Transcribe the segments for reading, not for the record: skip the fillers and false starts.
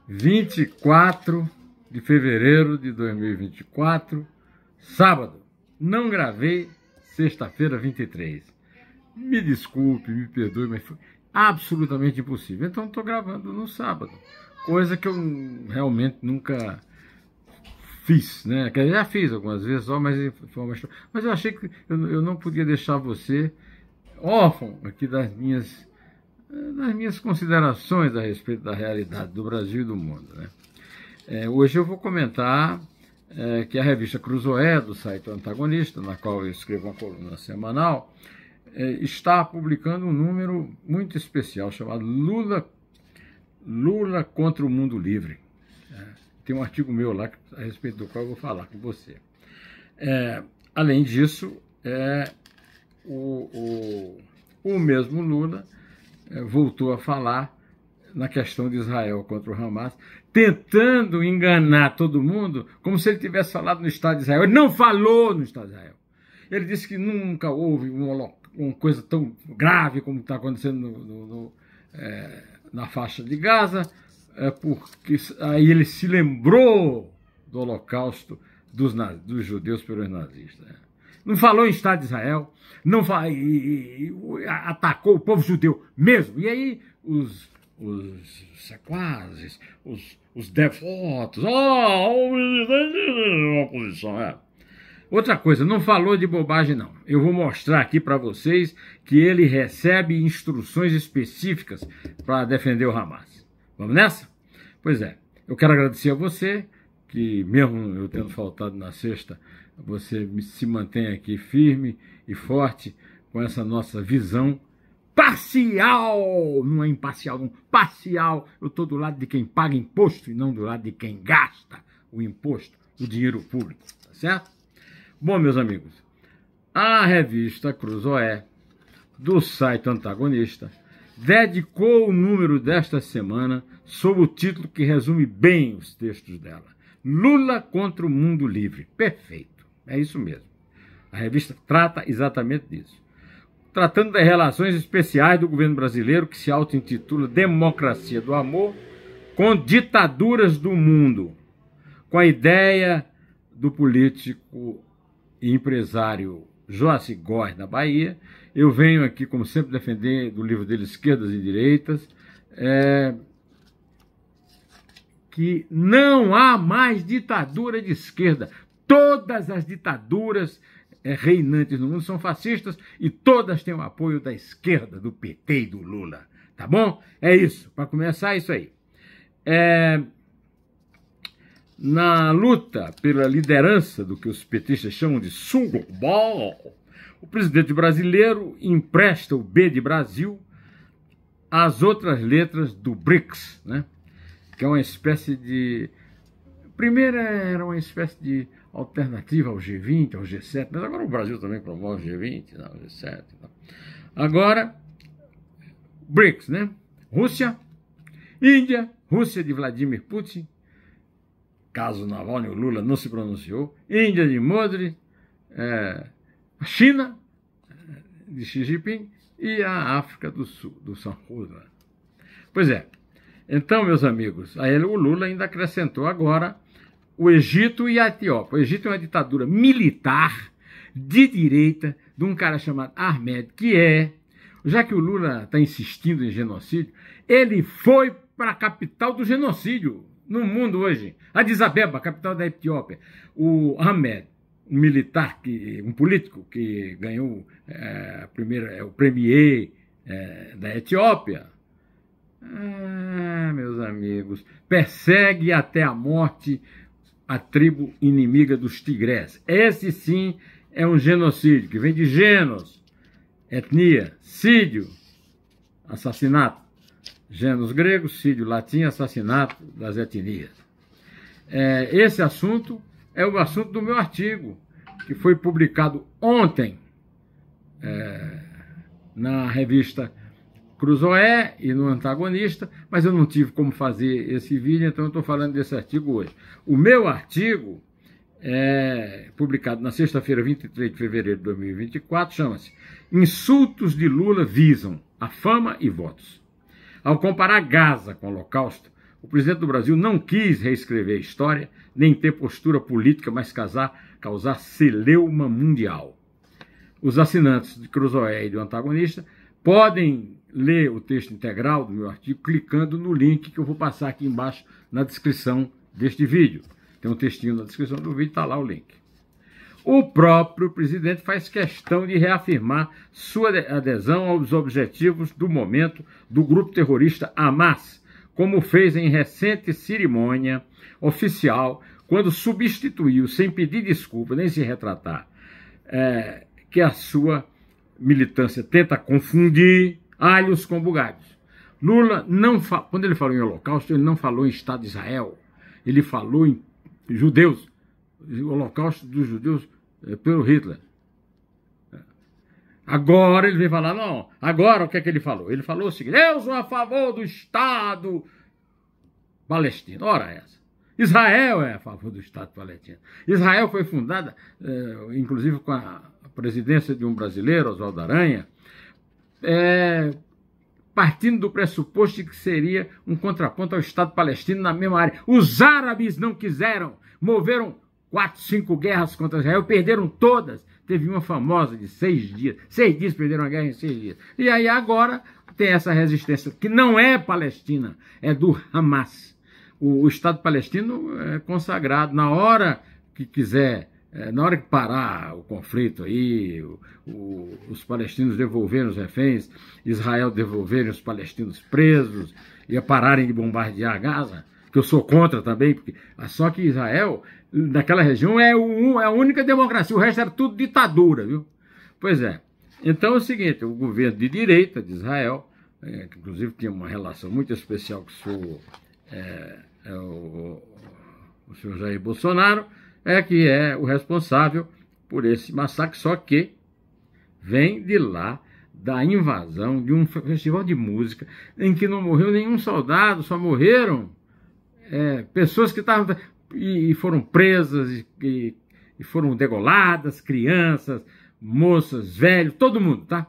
24 de fevereiro de 2024, sábado. Não gravei sexta-feira 23. Me desculpe, me perdoe, mas foi absolutamente impossível. Então estou gravando no sábado, coisa que eu realmente nunca fiz, né? Que eu já fiz algumas vezes, mas eu achei que eu não podia deixar você órfão aqui das minhas considerações a respeito da realidade do Brasil e do mundo, né? Hoje eu vou comentar que a revista Cruzoé, do site Antagonista, na qual eu escrevo uma coluna semanal, está publicando um número muito especial chamado Lula contra o Mundo Livre. Tem um artigo meu lá a respeito do qual eu vou falar com você. Além disso, o mesmo Lula voltou a falar na questão de Israel contra o Hamas, tentando enganar todo mundo, como se ele tivesse falado no Estado de Israel. Ele não falou no Estado de Israel. Ele disse que nunca houve uma coisa tão grave como está acontecendo na faixa de Gaza, porque aí ele se lembrou do Holocausto dos judeus pelos nazistas. Não falou em Estado de Israel, não atacou o povo judeu mesmo. E aí os sequazes, os devotos, oposição, Outra coisa, não falou de bobagem não. Eu vou mostrar aqui para vocês que ele recebe instruções específicas para defender o Hamas. Vamos nessa? Pois é, eu quero agradecer a você, que mesmo eu tendo faltado na sexta, você se mantém aqui firme e forte com essa nossa visão parcial, não é imparcial, não, parcial. Eu estou do lado de quem paga imposto e não do lado de quem gasta o imposto, o dinheiro público, tá certo? Bom, meus amigos, a revista Cruzoé, do site Antagonista, dedicou o número desta semana sob o título que resume bem os textos dela: Lula contra o Mundo Livre. Perfeito, é isso mesmo. A revista trata exatamente disso. Tratando das relações especiais do governo brasileiro, que se auto-intitula Democracia do Amor, com ditaduras do mundo, com a ideia do político e empresário Joaci Góes, na Bahia. Eu venho aqui, como sempre, defender do livro dele Esquerdas e Direitas, que não há mais ditadura de esquerda. Todas as ditaduras reinantes no mundo são fascistas e todas têm o apoio da esquerda, do PT e do Lula. Tá bom? É isso. Para começar, é isso aí. Na luta pela liderança do que os petistas chamam de Sul Global, o presidente brasileiro empresta o B de Brasil às outras letras do BRICS, né? Que é uma espécie de... Primeiro era uma espécie de alternativa ao G20, ao G7, mas agora o Brasil também promove o G20, não, o G7. Não. Agora, BRICS, né? Rússia, Índia, Rússia de Vladimir Putin, caso Navalny, o Lula não se pronunciou, Índia de Modi, a China de Xi Jinping e a África do Sul, do Sanhuda. Pois é, então, meus amigos, aí o Lula ainda acrescentou agora o Egito e a Etiópia. O Egito é uma ditadura militar de direita de um cara chamado Ahmed, já que o Lula está insistindo em genocídio, ele foi para a capital do genocídio no mundo hoje, Addis Abeba, capital da Etiópia. O Ahmed, um político que ganhou o premier da Etiópia, meus amigos, persegue até a morte a tribo inimiga dos tigrés. Esse sim é um genocídio, que vem de genos, etnia, sídio, assassinato. Genos grego, sídio latim, assassinato das etnias. Esse assunto é o assunto do meu artigo, que foi publicado ontem na revista Cruzoé e no Antagonista, mas eu não tive como fazer esse vídeo, então eu estou falando desse artigo hoje. O meu artigo, publicado na sexta-feira, 23 de fevereiro de 2024, chama-se Insultos de Lula visam a fama e votos. Ao comparar Gaza com o Holocausto, O presidente do Brasil não quis reescrever a história, nem ter postura política, mas causar celeuma mundial. Os assinantes de Cruzoé e do Antagonista podem ler o texto integral do meu artigo clicando no link que eu vou passar aqui embaixo na descrição deste vídeo. Tem um textinho na descrição do vídeo, está lá o link. O próprio presidente faz questão de reafirmar sua adesão aos objetivos do momento do grupo terrorista Hamas, como fez em recente cerimônia oficial, quando substituiu, sem pedir desculpa nem se retratar, que a sua militância tenta confundir alhos com bugalhos. Lula, quando ele falou em Holocausto, ele não falou em Estado de Israel, ele falou em judeus, o Holocausto dos judeus pelo Hitler. Agora ele vem falar, não, agora o que é que ele falou? Ele falou o seguinte: eu sou a favor do Estado palestino. Ora essa. Israel é a favor do Estado palestino. Israel foi fundada, inclusive com a presidência de um brasileiro, Oswaldo Aranha, partindo do pressuposto de que seria um contraponto ao Estado palestino na mesma área. Os árabes não quiseram, moveram 4, 5 guerras contra Israel, perderam todas. Teve uma famosa de 6 dias. 6 dias perderam a guerra em 6 dias. E aí agora tem essa resistência, que não é palestina, é do Hamas. O Estado palestino é consagrado. Na hora que quiser, na hora que parar o conflito aí, os palestinos devolverem os reféns, Israel devolverem os palestinos presos e pararem de bombardear Gaza, que eu sou contra também, porque só que Israel, naquela região, é a única democracia, o resto era tudo ditadura, viu? Pois é. Então é o seguinte, o governo de direita de Israel, que inclusive tinha uma relação muito especial com o senhor Jair Bolsonaro, que é o responsável por esse massacre, só que vem de lá da invasão de um festival de música em que não morreu nenhum soldado, só morreram pessoas que estavam e foram presas e foram degoladas, crianças, moças, velhos, todo mundo, tá?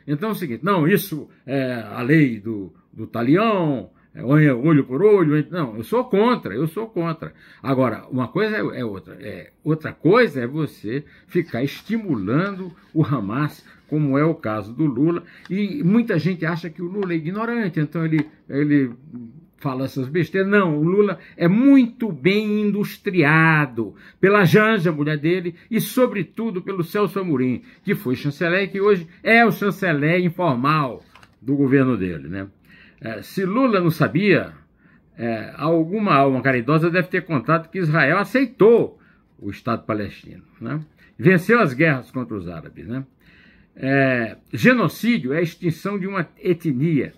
Então é o seguinte, não, isso é a lei do talião, olho por olho, não, eu sou contra. Agora, uma coisa é outra, outra coisa é você ficar estimulando o Hamas, como é o caso do Lula, e muita gente acha que o Lula é ignorante, então ele fala essas besteiras. Não, o Lula é muito bem industriado pela Janja, mulher dele, e sobretudo pelo Celso Amorim, que foi chanceler e que hoje é o chanceler informal do governo dele, né? Se Lula não sabia, alguma alma caridosa deve ter contado que Israel aceitou o Estado palestino, né? Venceu as guerras contra os árabes, né? Genocídio é a extinção de uma etnia,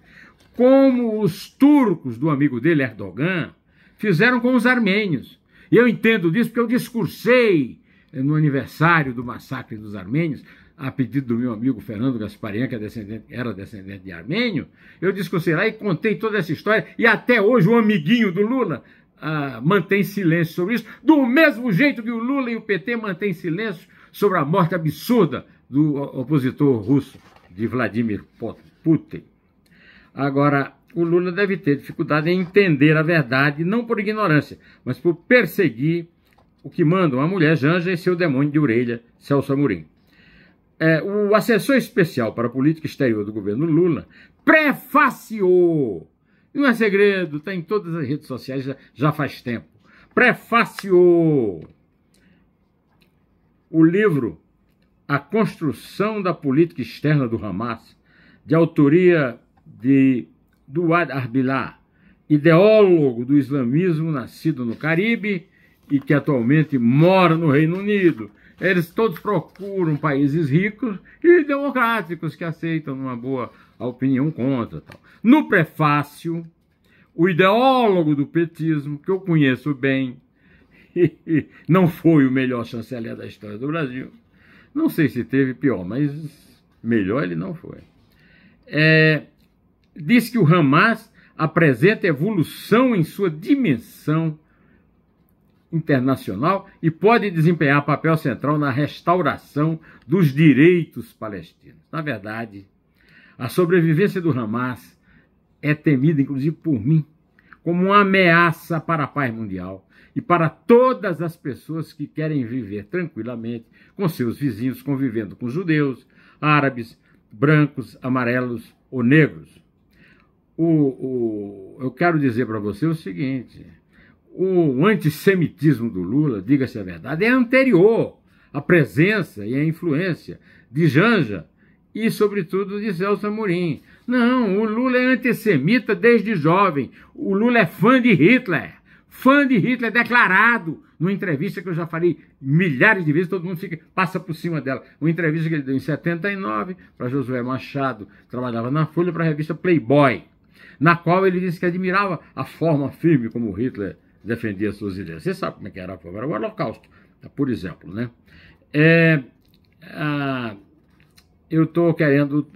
como os turcos do amigo dele, Erdogan, fizeram com os armênios. E eu entendo disso porque eu discursei no aniversário do massacre dos armênios, a pedido do meu amigo Fernando Gasparian, que era descendente de armênio. Eu discursei lá e contei toda essa história, e até hoje o amiguinho do Lula mantém silêncio sobre isso, do mesmo jeito que o Lula e o PT mantêm silêncio sobre a morte absurda do opositor russo, de Vladimir Putin. Agora, o Lula deve ter dificuldade em entender a verdade, não por ignorância, mas por perseguir o que mandam a mulher Janja e seu demônio de orelha, Celso Amorim. O assessor especial para a política exterior do governo Lula prefaciou, não é segredo, está em todas as redes sociais já faz tempo, prefaciou o livro A Construção da Política Externa do Hamas, de autoria de Duad Arbillah, ideólogo do islamismo nascido no Caribe e que atualmente mora no Reino Unido. Eles todos procuram países ricos e democráticos que aceitam uma boa opinião contra. Tal. No prefácio, o ideólogo do petismo, que eu conheço bem, não foi o melhor chanceler da história do Brasil. Não sei se teve pior, mas melhor ele não foi. Diz que o Hamas apresenta evolução em sua dimensão internacional e pode desempenhar papel central na restauração dos direitos palestinos. Na verdade, a sobrevivência do Hamas é temida, inclusive por mim, como uma ameaça para a paz mundial e para todas as pessoas que querem viver tranquilamente com seus vizinhos, convivendo com judeus, árabes, brancos, amarelos ou negros. Eu quero dizer para você o seguinte: o antissemitismo do Lula, diga-se a verdade, é anterior à presença e à influência de Janja e, sobretudo, de Celso Amorim. Não, o Lula é antissemita desde jovem. O Lula é fã de Hitler declarado, numa entrevista que eu já falei milhares de vezes, todo mundo passa por cima dela. Uma entrevista que ele deu em 79 para Josué Machado, que trabalhava na Folha, para a revista Playboy, na qual ele disse que admirava a forma firme como Hitler defendia suas ideias. Você sabe como é que era a forma? Era o Holocausto, por exemplo, né? Eu estou querendo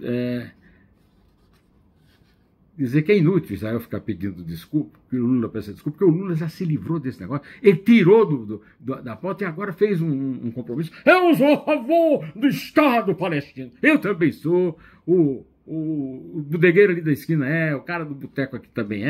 dizer que é inútil Israel ficar pedindo desculpa, que o Lula peça desculpa, porque o Lula já se livrou desse negócio, ele tirou da pauta e agora fez um compromisso. Eu sou a favor do Estado palestino. Eu também sou, o bodegueiro ali da esquina o cara do boteco aqui também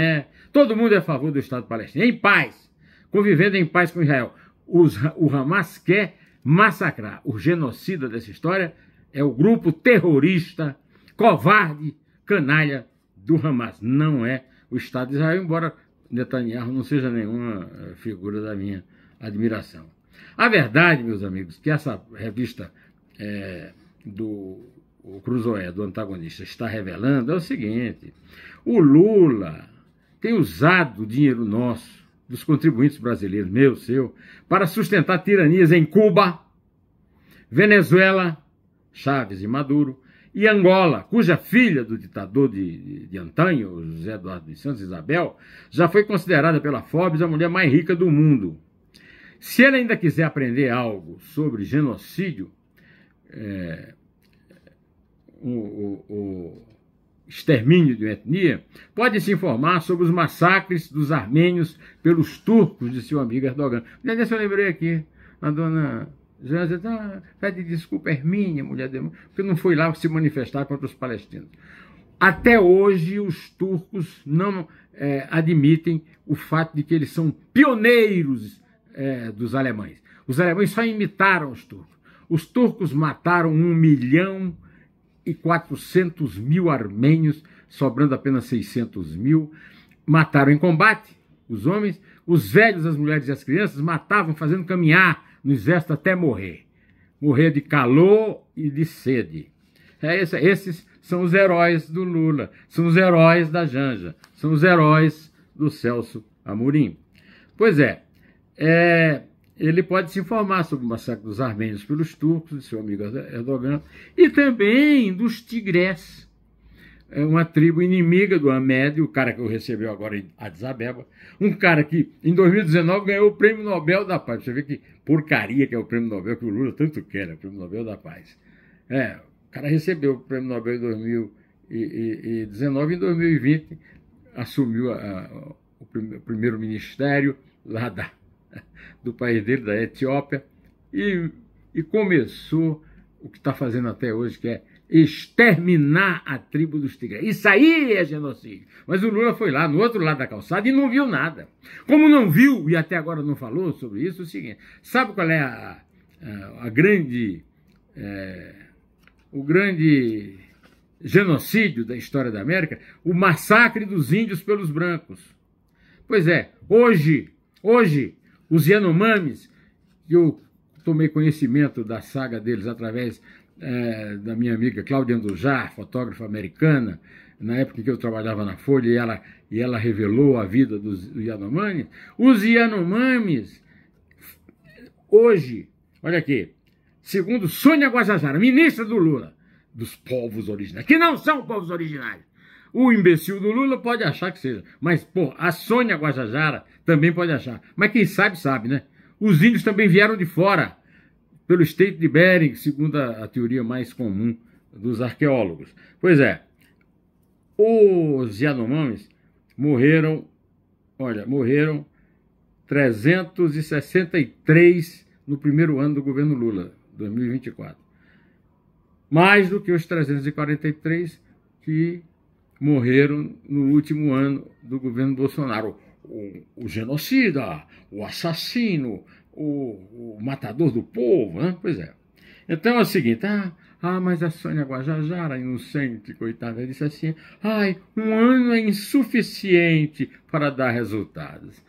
todo mundo é a favor do Estado palestino, em paz, convivendo em paz com Israel. O Hamas quer massacrar. O genocida dessa história é o grupo terrorista, covarde, canalha do Hamas. Não é o Estado de Israel, embora Netanyahu não seja nenhuma figura da minha admiração. A verdade, meus amigos, que essa revista do Cruzoé, do antagonista, está revelando é o seguinte: o Lula tem usado o dinheiro nosso, dos contribuintes brasileiros, meu, seu, para sustentar tiranias em Cuba, Venezuela, Chávez e Maduro, e Angola, cuja filha do ditador de antanho, José Eduardo dos Santos, Isabel, já foi considerada pela Forbes a mulher mais rica do mundo. Se ele ainda quiser aprender algo sobre genocídio, o extermínio de uma etnia, pode se informar sobre os massacres dos armênios pelos turcos de seu amigo Erdogan. Aliás, eu lembrei aqui, a dona Janja pede desculpa, Hermínia, mulher de... porque não foi lá se manifestar contra os palestinos. Até hoje, os turcos não admitem o fato de que eles são pioneiros dos alemães. Os alemães só imitaram os turcos. Os turcos mataram 1.400.000 armênios, sobrando apenas 600.000. Mataram em combate os homens, os velhos, as mulheres e as crianças matavam fazendo caminhar no exército até morrer. Morrer de calor e de sede. Esses são os heróis do Lula, são os heróis da Janja, são os heróis do Celso Amorim. Pois ele pode se informar sobre o massacre dos armênios pelos turcos, de seu amigo Erdogan, e também dos tigrés, uma tribo inimiga do Ahmed, o cara que eu recebeu agora em Addis Abeba, um cara que em 2019 ganhou o Prêmio Nobel da Paz. Você vê que porcaria que é o Prêmio Nobel que o Lula tanto quer, o Prêmio Nobel da Paz. O cara recebeu o Prêmio Nobel em 2019 e em 2020 assumiu o primeiro ministério lá do país dele, da Etiópia, e começou o que está fazendo até hoje, que é exterminar a tribo dos tigres. Isso aí é genocídio. Mas o Lula foi lá, no outro lado da calçada, e não viu nada. Como não viu, e até agora não falou sobre isso, é o seguinte: sabe qual é o grande genocídio da história da América? O massacre dos índios pelos brancos. Pois hoje, os Yanomamis, que eu tomei conhecimento da saga deles através da minha amiga Cláudia Andujar, fotógrafa americana, na época em que eu trabalhava na Folha, e ela revelou a vida dos Yanomamis. Os Yanomamis, hoje, olha aqui, segundo Sônia Guajajara, ministra do Lula, dos povos originários, que não são povos originários. O imbecil do Lula pode achar que seja, mas, a Sônia Guajajara também pode achar. Mas quem sabe, sabe, né? Os índios também vieram de fora, pelo Estreito de Bering, segundo a teoria mais comum dos arqueólogos. Pois os Yanomamis morreram 363 no primeiro ano do governo Lula, 2024. Mais do que os 343 que morreram no último ano do governo Bolsonaro. o genocida, o assassino, o matador do povo, né? Pois é. Então é o seguinte, mas a Sônia Guajajara, inocente, coitada, disse assim, um ano é insuficiente para dar resultados.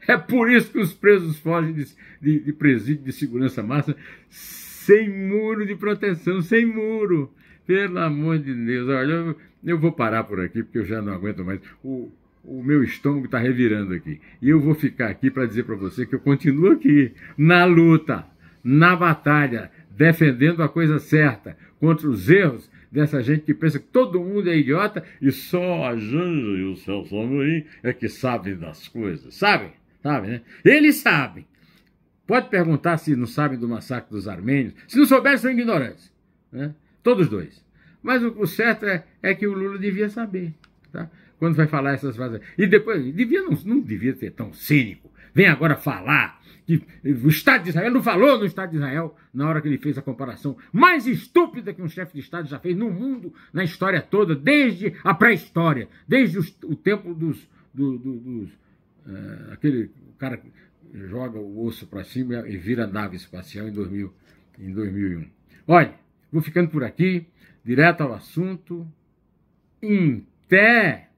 É por isso que os presos fogem de presídio de segurança máxima sem muro de proteção, sem muro. Pelo amor de Deus, olha, eu vou parar por aqui porque eu já não aguento mais. O meu estômago está revirando aqui. E eu vou ficar aqui para dizer para você que eu continuo aqui, na luta, na batalha, defendendo a coisa certa, contra os erros dessa gente que pensa que todo mundo é idiota e só a Janja e o Celso Amorim é que sabem das coisas. Sabem? Sabem, né? Eles sabem. Pode perguntar se não sabem do massacre dos armênios. Se não souberem, são ignorantes. Né? Todos dois. Mas o certo é que o Lula devia saber. Tá? Quando vai falar essas frases. E depois, não devia ser tão cínico. Vem agora falar que o Estado de Israel não falou no Estado de Israel na hora que ele fez a comparação mais estúpida que um chefe de Estado já fez no mundo, na história toda, desde a pré-história, desde o tempo aquele cara que joga o osso para cima e vira nave espacial em 2001. Olha, vou ficando por aqui, direto ao assunto. Até!